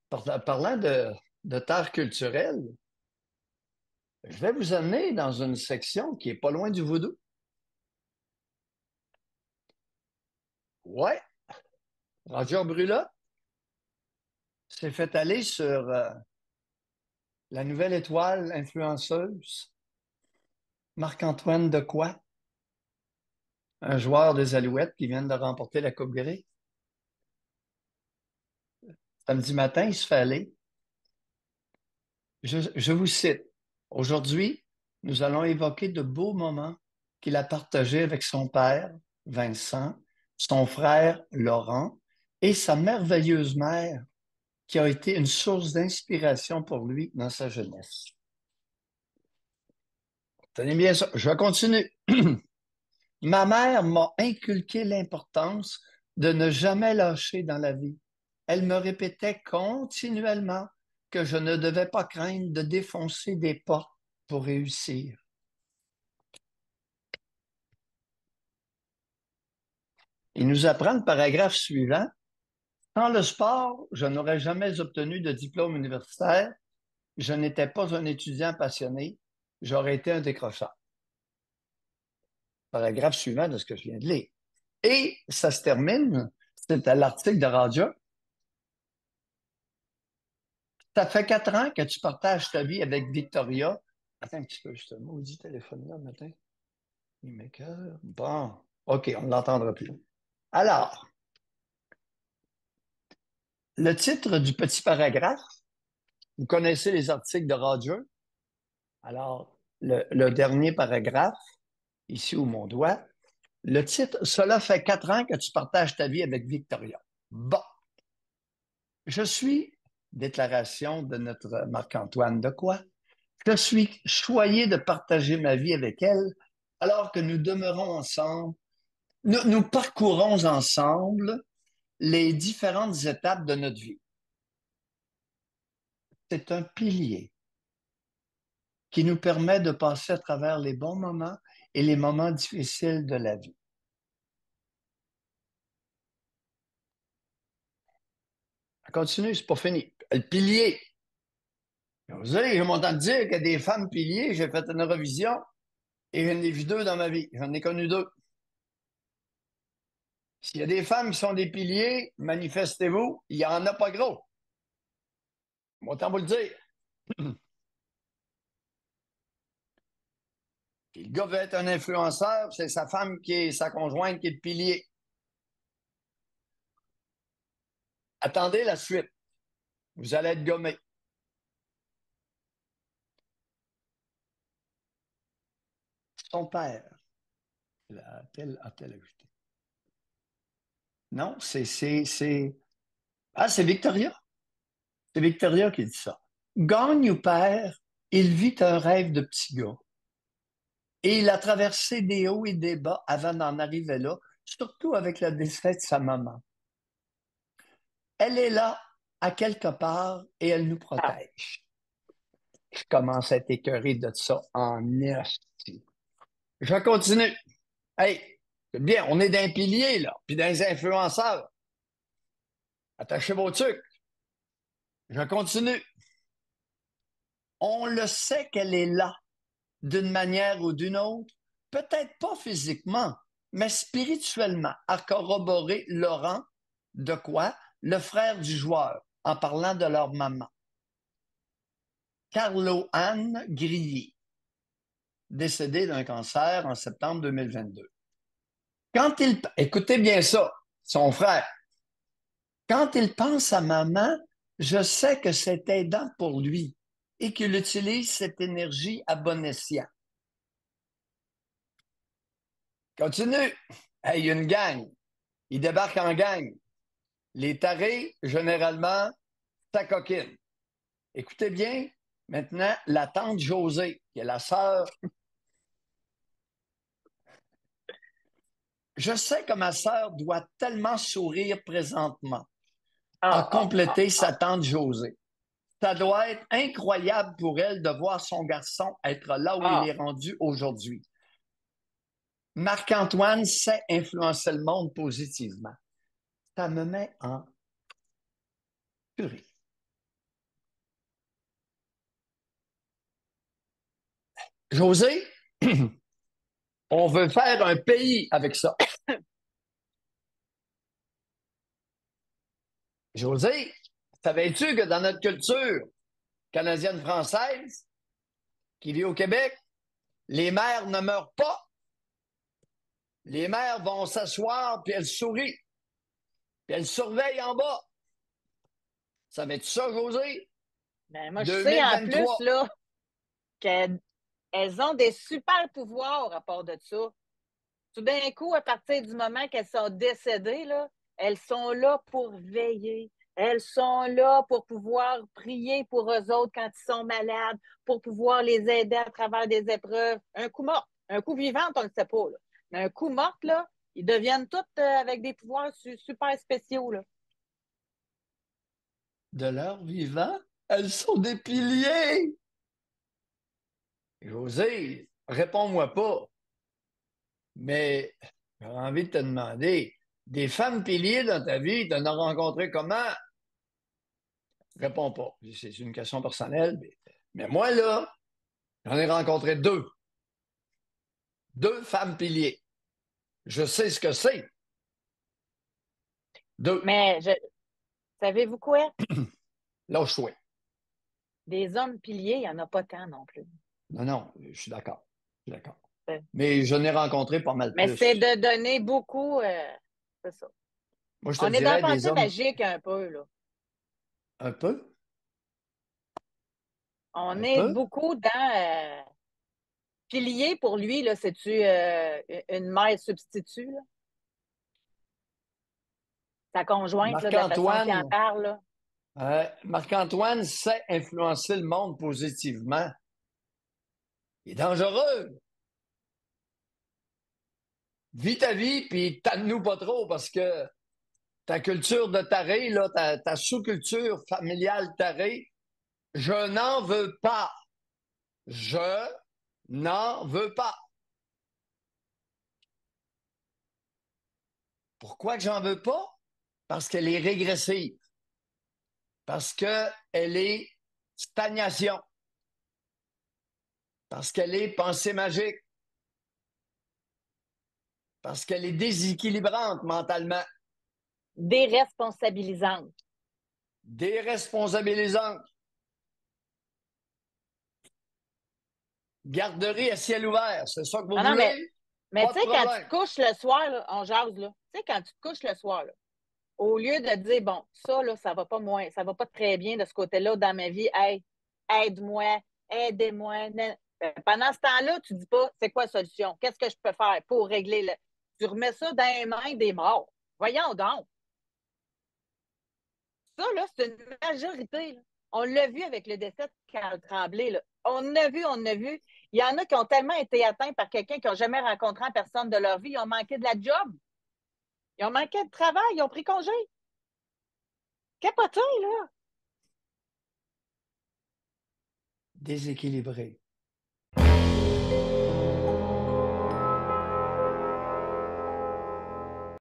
Parlant de terre culturelle, je vais vous amener dans une section qui est pas loin du vaudou. Ouais, Roger Brula s'est fait aller sur la nouvelle étoile influenceuse, Marc-Antoine Dequoy, un joueur des Alouettes qui vient de remporter la Coupe Grey. Samedi matin, il se fait aller. Je vous cite. Aujourd'hui, nous allons évoquer de beaux moments qu'il a partagés avec son père, Vincent, son frère, Laurent, et sa merveilleuse mère, qui a été une source d'inspiration pour lui dans sa jeunesse. Tenez bien ça. Je continue. Ma mère m'a inculqué l'importance de ne jamais lâcher dans la vie. Elle me répétait continuellement que je ne devais pas craindre de défoncer des portes pour réussir. Il nous apprend le paragraphe suivant. Sans le sport, je n'aurais jamais obtenu de diplôme universitaire. Je n'étais pas un étudiant passionné. J'aurais été un décrocheur. Paragraphe suivant de ce que je viens de lire. Et ça se termine, c'est à l'article de Radio. Ça fait 4 ans que tu partages ta vie avec Victoria. Attends un petit peu, ce maudit téléphone-là, matin. Il m'écoeure. Bon, OK, on ne l'entendra plus. Alors, le titre du petit paragraphe, vous connaissez les articles de Roger. Alors, le dernier paragraphe, ici où mon doigt, le titre, cela fait 4 ans que tu partages ta vie avec Victoria. Bon, je suis, déclaration de notre Marc-Antoine Dequoy, je suis choyé de partager ma vie avec elle alors que nous demeurons ensemble, nous parcourons ensemble les différentes étapes de notre vie. C'est un pilier qui nous permet de passer à travers les bons moments et les moments difficiles de la vie. Ça continue, c'est pas fini. Le pilier. Vous savez, je m'entends dire qu'il y a des femmes piliers, j'ai fait une revision et j'en ai vu deux dans ma vie. J'en ai connu deux. S'il y a des femmes qui sont des piliers, manifestez-vous, il n'y en a pas gros. Moi, autant vous le dire. Puis le gars veut être un influenceur, c'est sa femme qui est sa conjointe qui est le pilier. Attendez la suite. Vous allez être gommé. Son père, a-t-elle ajouté? Non, Ah, c'est Victoria. C'est Victoria qui dit ça. Gagne ou perd, il vit un rêve de petit gars. Et il a traversé des hauts et des bas avant d'en arriver là, surtout avec la décès de sa maman. Elle est là, à quelque part, et elle nous protège. Je commence à être écœuré de ça en esti. Je continue. Hey, c'est bien, on est d'un pilier, là, puis d'un influenceurs. Attachez vos trucs. Je continue. On le sait qu'elle est là, d'une manière ou d'une autre, peut-être pas physiquement, mais spirituellement, à corroborer Laurent Dequoy, le frère du joueur, en parlant de leur maman. Carlo-Anne Grilly, décédée d'un cancer en septembre 2022. Écoutez bien ça, son frère, quand il pense à maman, je sais que c'est aidant pour lui et qu'il utilise cette énergie à bon escient. Continue. Hey, il y a une gang. Il débarque en gang. Les tarés, généralement, ça coquine. Écoutez bien, maintenant, la tante Josée, qui est la sœur. Je sais que ma sœur doit tellement sourire présentement, a complété sa tante Josée. Ça doit être incroyable pour elle de voir son garçon être là où il est rendu aujourd'hui. Marc-Antoine sait influencer le monde positivement. Ça me met en purée. José, on veut faire un pays avec ça. José, savais-tu que dans notre culture canadienne-française, qui vit au Québec, les mères ne meurent pas. Les mères vont s'asseoir, puis elles sourient, puis elles surveillent en bas. Savais-tu ça, José? Ben, moi, je sais en plus 2023. là, qu'elles ont des super pouvoirs à part de ça. Tout d'un coup, à partir du moment qu'elles sont décédées, là, elles sont là pour veiller. Elles sont là pour pouvoir prier pour eux autres quand ils sont malades, pour pouvoir les aider à travers des épreuves. Un coup mort, un coup vivant, on ne le sait pas. Là. Mais un coup mort, là, ils deviennent toutes avec des pouvoirs super spéciaux. Là. De leur vivant, elles sont des piliers. José, réponds-moi pas, mais j'ai envie de te demander, des femmes piliers dans ta vie, tu en as rencontré comment? Réponds pas. C'est une question personnelle, mais moi, là, j'en ai rencontré deux. Deux femmes piliers. Je sais ce que c'est. Deux. Mais savez-vous quoi? Lâche-toi. Des hommes piliers, il n'y en a pas tant non plus. Non, non, je suis d'accord. Je suis d'accord. Euh, Mais je n'ai rencontré pas mal Mais c'est plus. de donner beaucoup. C'est ça. Moi, je te On est dans la dirais des pensée hommes magique un peu, là. un peu, On un est peu. beaucoup dans pilier pour lui, là, c'est-tu une mère substitut, là? Sa conjointe, là, de la façon qu'il en Marc-Antoine, parle, là. Marc-Antoine sait influencer le monde positivement. Il est dangereux. Vis ta vie, puis tanne-nous pas trop parce que ta culture de taré, là, ta sous-culture familiale tarée, je n'en veux pas. Je n'en veux pas. Pourquoi que j'en veux pas? Parce qu'elle est régressive. Parce qu'elle est stagnation. Parce qu'elle est pensée magique. Parce qu'elle est déséquilibrante mentalement. Déresponsabilisante. Déresponsabilisante. Garderie à ciel ouvert, c'est ça que vous Non, non, voulez? mais Pas tu de sais, quand tu te problème. couches le soir, là, on jase, là. Tu sais, quand tu te couches le soir, là, au lieu de dire, bon, ça, là, ça va pas moins, ça va pas très bien de ce côté-là dans ma vie, hey, aide-moi, aidez-moi. Pendant ce temps-là, tu dis pas, c'est quoi la solution? Qu'est-ce que je peux faire pour régler le. Tu remets ça dans les mains des morts. Voyons donc. Ça, là, c'est une majorité. Là. On l'a vu avec le décès de Carl Tremblay. Là. On a vu, on a vu. Il y en a qui ont tellement été atteints par quelqu'un qui n'ont jamais rencontré en personne de leur vie. Ils ont manqué de la job. Ils ont manqué de travail. Ils ont pris congé. Capoté, là. Déséquilibré.